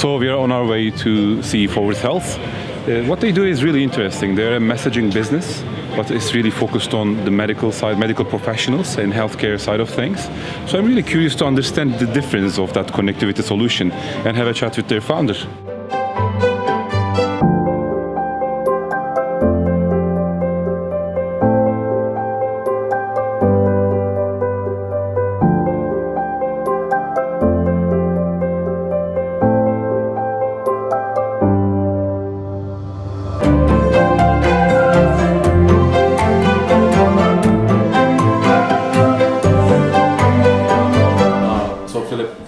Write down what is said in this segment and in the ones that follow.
So we are on our way to see ForwardHealth. What they do is really interesting. They're a messaging business, but it's really focused on the medical side, medical professionals and healthcare side of things. So I'm really curious to understand the difference of that connectivity solution and have a chat with their founder.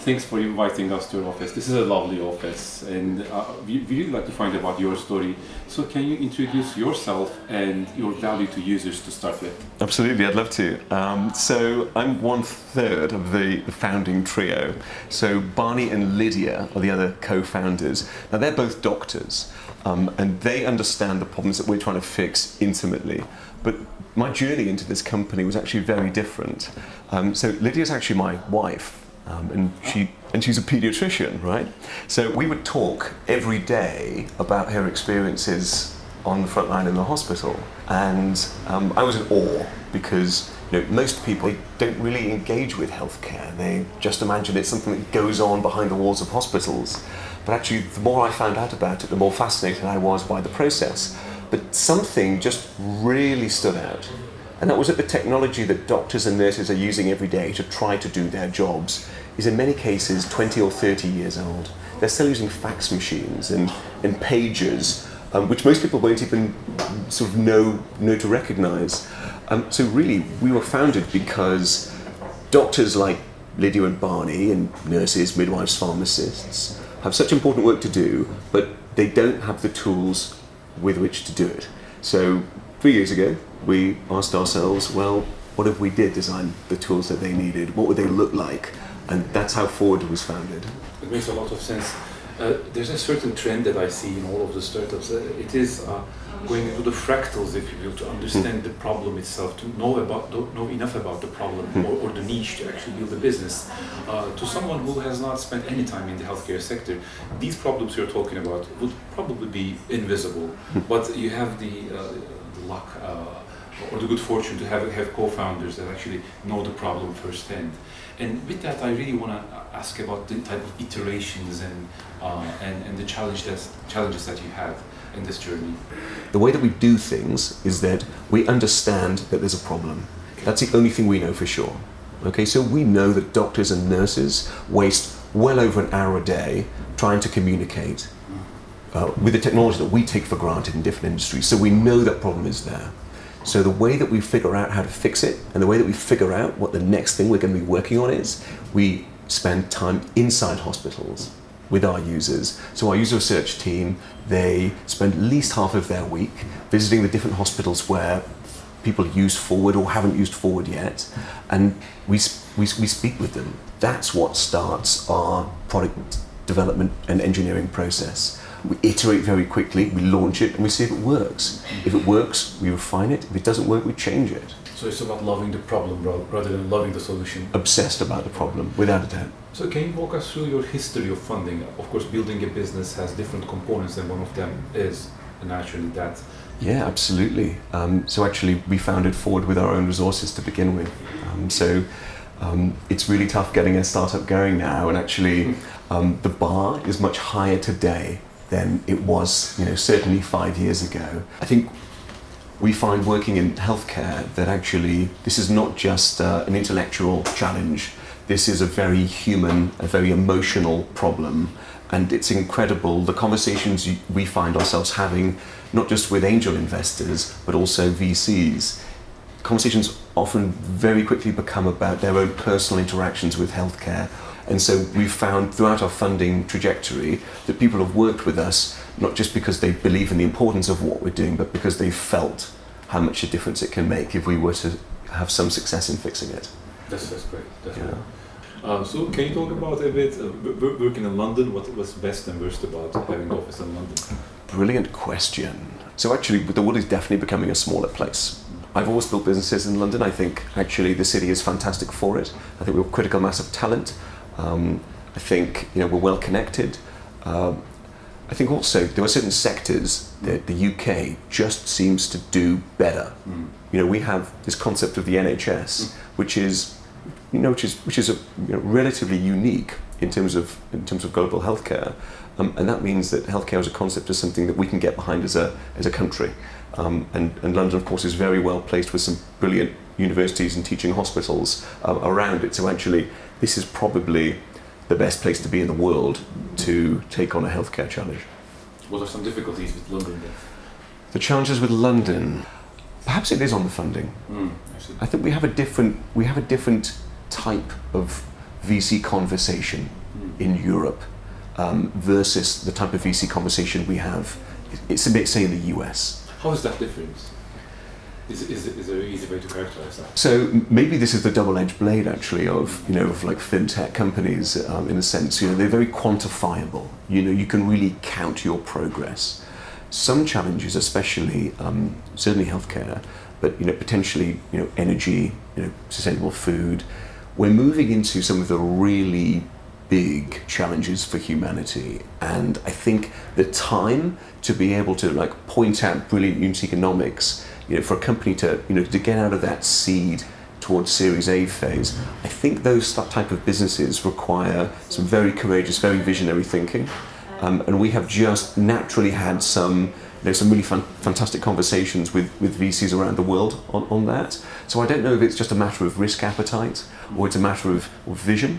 Thanks for inviting us to your office. This is a lovely office, and we really like to find out about your story. So can you introduce yourself and your value to users to start with? Absolutely, I'd love to. So I'm 1/3 of the founding trio. So Barney and Lydia are the other co-founders. Now they're both doctors, and they understand the problems that we're trying to fix intimately. But my journey into this company was actually very different. So Lydia's actually my wife. And she's a pediatrician, right? So we would talk every day about her experiences on the front line in the hospital, and I was in awe because most people, they don't really engage with healthcare. They just imagine it's something that goes on behind the walls of hospitals. But actually, the more I found out about it, the more fascinated I was by the process. But something just really stood out. And that was that the technology that doctors and nurses are using every day to try to do their jobs is in many cases 20 or 30 years old. They're still using fax machines and pagers, which most people won't even sort of know to recognize. So really, we were founded because doctors like Lydia and Barney, and nurses, midwives, pharmacists, have such important work to do, but they don't have the tools with which to do it. So 3 years ago, we asked ourselves, well, what if we did design the tools that they needed? What would they look like? And that's how Forward was founded. It makes a lot of sense. There's a certain trend that I see in all of the startups. It is going into the fractals, if you will, to understand the problem itself, to know enough about the problem or the niche to actually build a business. To someone who has not spent any time in the healthcare sector, these problems you're talking about would probably be invisible. But you have the luck or the good fortune to have co-founders that actually know the problem firsthand. And with that, I really want to ask about the type of iterations and the challenges that you have in this journey. The way that we do things is that we understand that there's a problem. Okay. That's the only thing we know for sure. Okay, so we know that doctors and nurses waste well over an hour a day trying to communicate with the technology that we take for granted in different industries. So we know that problem is there. So the way that we figure out how to fix it, and the way that we figure out what the next thing we're going to be working on is, we spend time inside hospitals with our users. So our user research team, they spend at least half of their week visiting the different hospitals where people use Forward or haven't used Forward yet, and we speak with them. That's what starts our product development and engineering process. We iterate very quickly, we launch it, and we see if it works. If it works, we refine it. If it doesn't work, we change it. So it's about loving the problem rather than loving the solution. Obsessed about the problem, without a doubt. So can you walk us through your history of funding? Of course, building a business has different components, and one of them is naturally that. Yeah, absolutely. So actually, we founded Forward with our own resources to begin with. It's really tough getting a startup going now, and actually, the bar is much higher today than it was, certainly 5 years ago. I think we find working in healthcare that actually this is not just an intellectual challenge. This is a very human, a very emotional problem, and it's incredible the conversations we find ourselves having, not just with angel investors, but also VCs. Conversations often very quickly become about their own personal interactions with healthcare. And so we've found throughout our funding trajectory that people have worked with us not just because they believe in the importance of what we're doing, but because they felt how much a difference it can make if we were to have some success in fixing it. That's great. So can you talk about a bit working in London? What was best and worst about having an office in London? Brilliant question. So actually, the world is definitely becoming a smaller place. I've always built businesses in London. I think actually the city is fantastic for it. I think we're a critical mass of talent. I think we're well connected. I think also there are certain sectors that the UK just seems to do better. You know, we have this concept of the NHS, which is relatively unique in terms of global healthcare, and that means that healthcare as a concept is something that we can get behind as a country. And London, of course, is very well placed with some brilliant universities and teaching hospitals around it. So actually, this is probably the best place to be in the world to take on a healthcare challenge. What are some difficulties with London then? The challenges with London, perhaps it is on the funding. I think we have a different type of VC conversation in Europe versus the type of VC conversation we have, it's a bit, say, in the US. How is that different? Is there an easy way to characterize that? So maybe this is the double-edged blade, actually, of like fintech companies in a sense. They're very quantifiable. You can really count your progress. Some challenges, especially certainly healthcare, but potentially energy, sustainable food. We're moving into some of the really big challenges for humanity, and I think the time to be able to point out brilliant unit economics, for a company to get out of that seed towards Series A phase, I think those type of businesses require some very courageous, very visionary thinking, and we have just naturally had some really fantastic conversations with VCs around the world on that. So I don't know if it's just a matter of risk appetite or it's a matter of vision.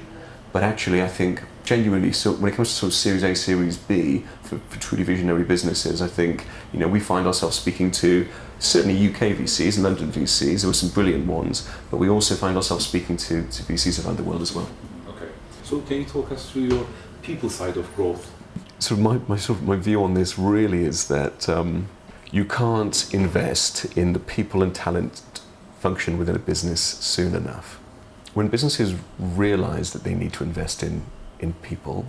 But actually, I think genuinely, so when it comes to sort of Series A, Series B for truly visionary businesses, I think we find ourselves speaking to certainly UK VCs and London VCs. There were some brilliant ones, but we also find ourselves speaking to VCs around the world as well. Okay. So can you talk us through your people side of growth? So my view on this really is that you can't invest in the people and talent function within a business soon enough. When businesses realise that they need to invest in people,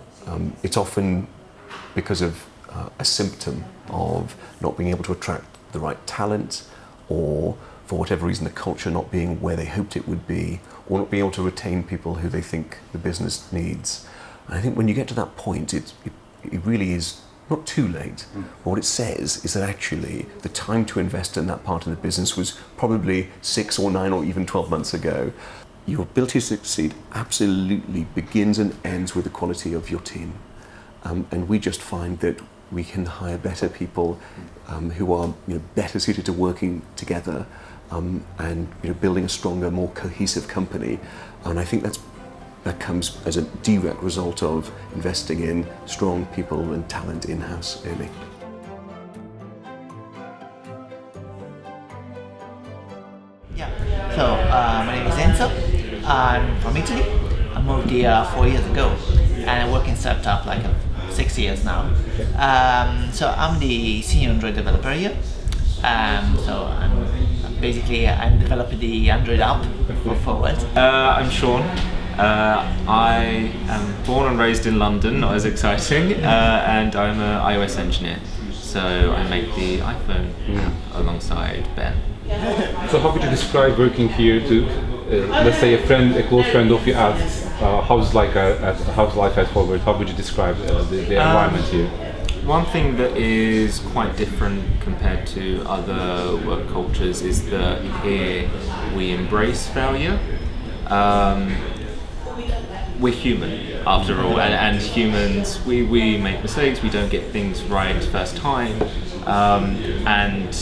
it's often because of a symptom of not being able to attract the right talent, or for whatever reason the culture not being where they hoped it would be, or not being able to retain people who they think the business needs. And I think when you get to that point, it really is not too late. But what it says is that actually the time to invest in that part of the business was probably 6 or 9 or even 12 months ago. Your ability to succeed absolutely begins and ends with the quality of your team. And we just find that we can hire better people who are better suited to working together and building a stronger, more cohesive company. And I think that comes as a direct result of investing in strong people and talent in-house early. Yeah, so my name is Enzo. I'm from Italy. I moved here 4 years ago, and I work in startup 6 years now. So I'm the senior Android developer here. So I'm developing the Android app for Forward. I'm Sean. I am born and raised in London, not as exciting, and I'm an iOS engineer. So I make the iPhone app alongside Ben. So how would you describe working here to, let's say a close friend of yours asks, how's life at Forward? How would you describe the environment here? One thing that is quite different compared to other work cultures is that here we embrace failure. We're human after all, and humans, we make mistakes, we don't get things right first time, and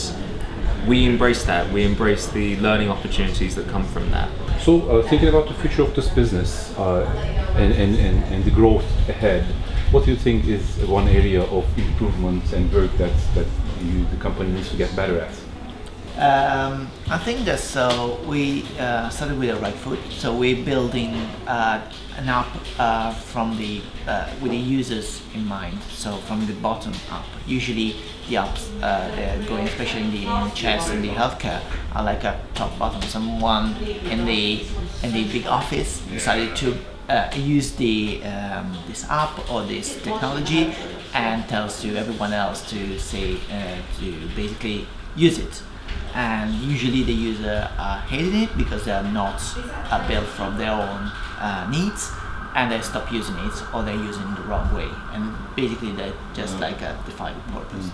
we embrace that. We embrace the learning opportunities that come from that. So thinking about the future of this business and the growth ahead, what do you think is one area of improvement and work that the company needs to get better at? I think that we started with the right foot. So we're building an app with the users in mind. So from the bottom up. Usually the apps they're going, especially in the NHS and the healthcare, are like a top bottom. Someone in the big office decided to use this app or this technology and tells to everyone else to basically use it. And usually the user hated it because they are not built from their own needs, and they stop using it, or they're using it the wrong way, and basically they just like defy the purpose.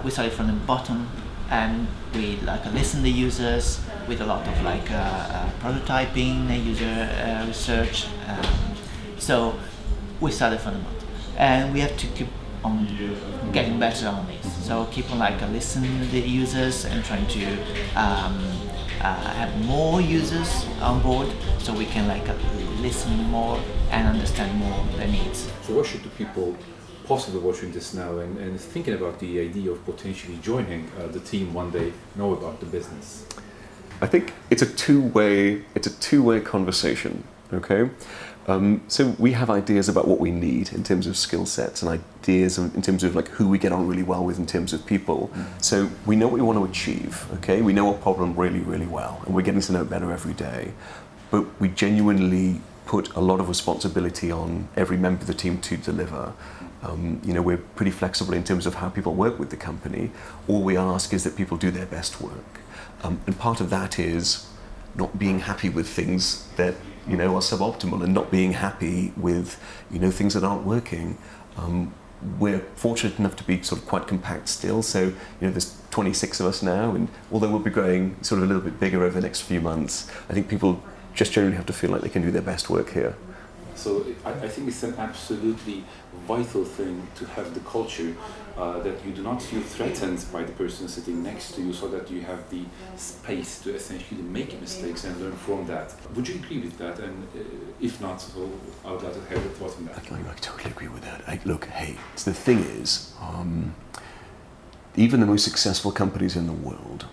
We started from the bottom, and we listen the users with a lot of prototyping, user research. So we started from the bottom, and we have to keep on getting better on this. So keep on listening to the users and trying to have more users on board, so we can listen more and understand more their needs. So what should the people possibly watching this now and thinking about the idea of potentially joining the team one day know about the business? I think it's a two-way conversation. Okay, so we have ideas about what we need in terms of skill sets and ideas in terms of who we get on really well with in terms of people. So we know what we want to achieve. Okay, we know our problem really, really well, and we're getting to know it better every day. But we genuinely put a lot of responsibility on every member of the team to deliver. We're pretty flexible in terms of how people work with the company. All we ask is that people do their best work. And part of that is not being happy with things that are suboptimal, and not being happy with things that aren't working. We're fortunate enough to be sort of quite compact still, so there's 26 of us now, and although we'll be growing sort of a little bit bigger over the next few months, I think people just generally have to feel like they can do their best work here. So I think it's an absolutely vital thing to have the culture that you do not feel threatened by the person sitting next to you, so that you have the space to essentially make mistakes and learn from that. Would you agree with that? And if not, so I would like to have your thoughts on that. I totally agree with that. Look, hey, the thing is, even the most successful companies in the world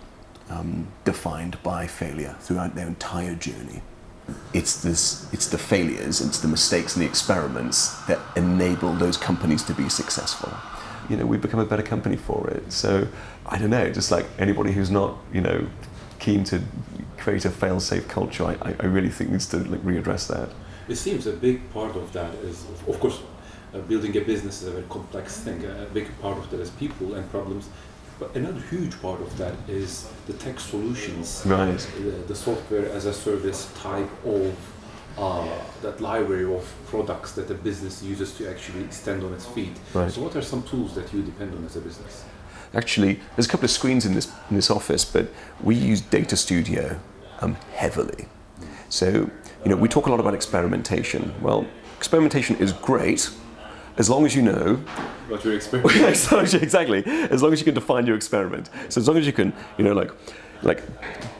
defined by failure throughout their entire journey. It's the failures, it's the mistakes and the experiments that enable those companies to be successful. We've become a better company for it. So I don't know, just like anybody who's not, keen to create a fail-safe culture, I really think needs to readdress that. It seems a big part of that is, of course, building a business is a very complex thing. A big part of that is people and problems. But another huge part of that is the tech solutions, right? The software as a service type of that library of products that a business uses to actually stand on its feet. Right. So what are some tools that you depend on as a business? Actually, there's a couple of screens in this office, but we use Data Studio heavily. So we talk a lot about experimentation. Well, experimentation is great, as long as you know what you're experimenting. Exactly. As long as you can define your experiment. So as long as you can,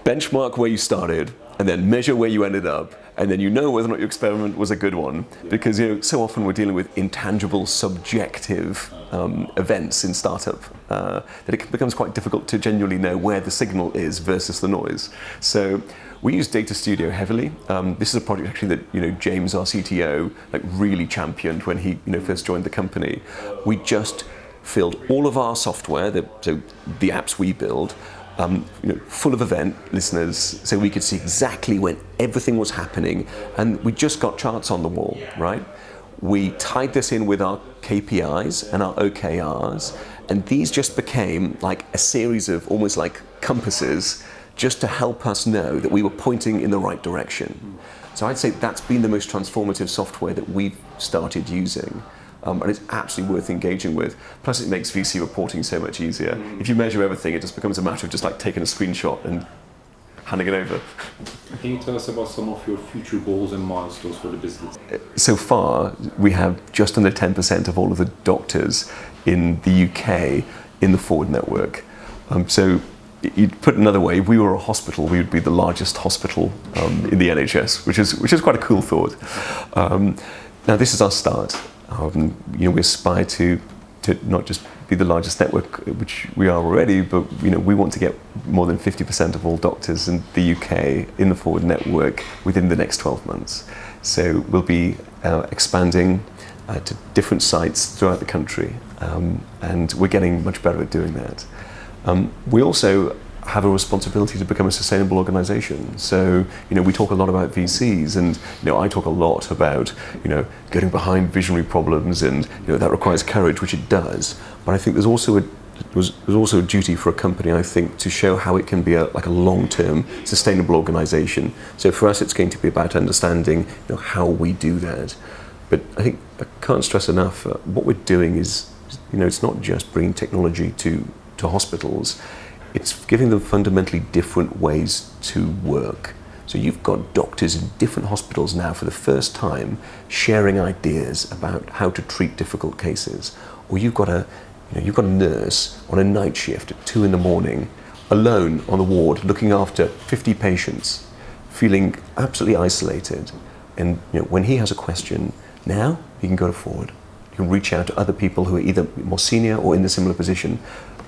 benchmark where you started and then measure where you ended up, and then whether or not your experiment was a good one. Because so often we're dealing with intangible, subjective events in startup that it becomes quite difficult to genuinely know where the signal is versus the noise. So we use Data Studio heavily. This is a project actually that James, our CTO, really championed when he first joined the company. We just filled all of our software, so the apps we build, full of event listeners, so we could see exactly when everything was happening, and we just got charts on the wall, right? We tied this in with our KPIs and our OKRs, and these just became a series of almost like compasses, just to help us know that we were pointing in the right direction. So I'd say that's been the most transformative software that we've started using. And it's absolutely worth engaging with. Plus it makes VC reporting so much easier. If you measure everything, it just becomes a matter of just taking a screenshot and handing it over. Can you tell us about some of your future goals and milestones for the business? So far, we have just under 10% of all of the doctors in the UK in the Forward network. So you'd put it another way, if we were a hospital, we would be the largest hospital in the NHS, which is quite a cool thought. Now this is our start. We aspire to not just be the largest network, which we are already, but we want to get more than 50% of all doctors in the UK in the Forward network within the next 12 months. So we'll be expanding to different sites throughout the country, and we're getting much better at doing that. We also have a responsibility to become a sustainable organization. So, we talk a lot about VCs, and, I talk a lot about, getting behind visionary problems, and, that requires courage, which it does. But I think there's also was also a duty for a company, I think, to show how it can be like a long-term sustainable organisation. So for us, it's going to be about understanding how we do that. But I think I can't stress enough, what we're doing is, it's not just bringing technology to hospitals, it's giving them fundamentally different ways to work. So you've got doctors in different hospitals now for the first time sharing ideas about how to treat difficult cases. Or you've got a nurse on a night shift at 2 a.m, alone on the ward, looking after 50 patients, feeling absolutely isolated. And when he has a question, now he can go forward. He can reach out to other people who are either more senior or in a similar position,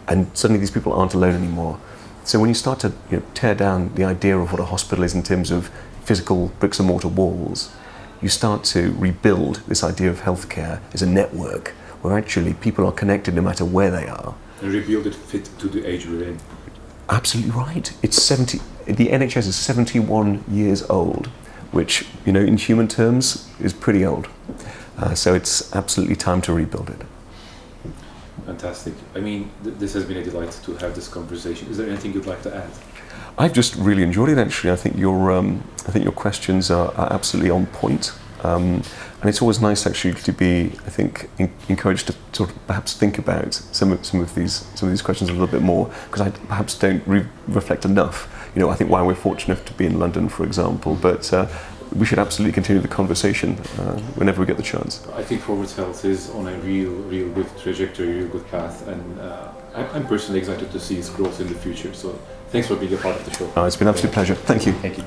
and suddenly these people aren't alone anymore. So when you start to tear down the idea of what a hospital is in terms of physical bricks and mortar walls, you start to rebuild this idea of healthcare as a network where actually people are connected no matter where they are. And rebuild it fit to the age we're in. Absolutely right. The NHS is 71 years old, which in human terms is pretty old. So it's absolutely time to rebuild it. Fantastic. I mean, this has been a delight to have this conversation. Is there anything you'd like to add? I've just really enjoyed it. Actually, I think your questions are absolutely on point, and it's always nice actually to be, I think, encouraged to sort of perhaps think about some of these questions a little bit more, because I perhaps don't reflect enough. I think why we're fortunate to be in London, for example, but. We should absolutely continue the conversation whenever we get the chance. I think ForwardHealth is on a real good trajectory, real good path, and I'm personally excited to see its growth in the future. So thanks for being a part of the show. It's been an absolute pleasure. Thank you. Thank you.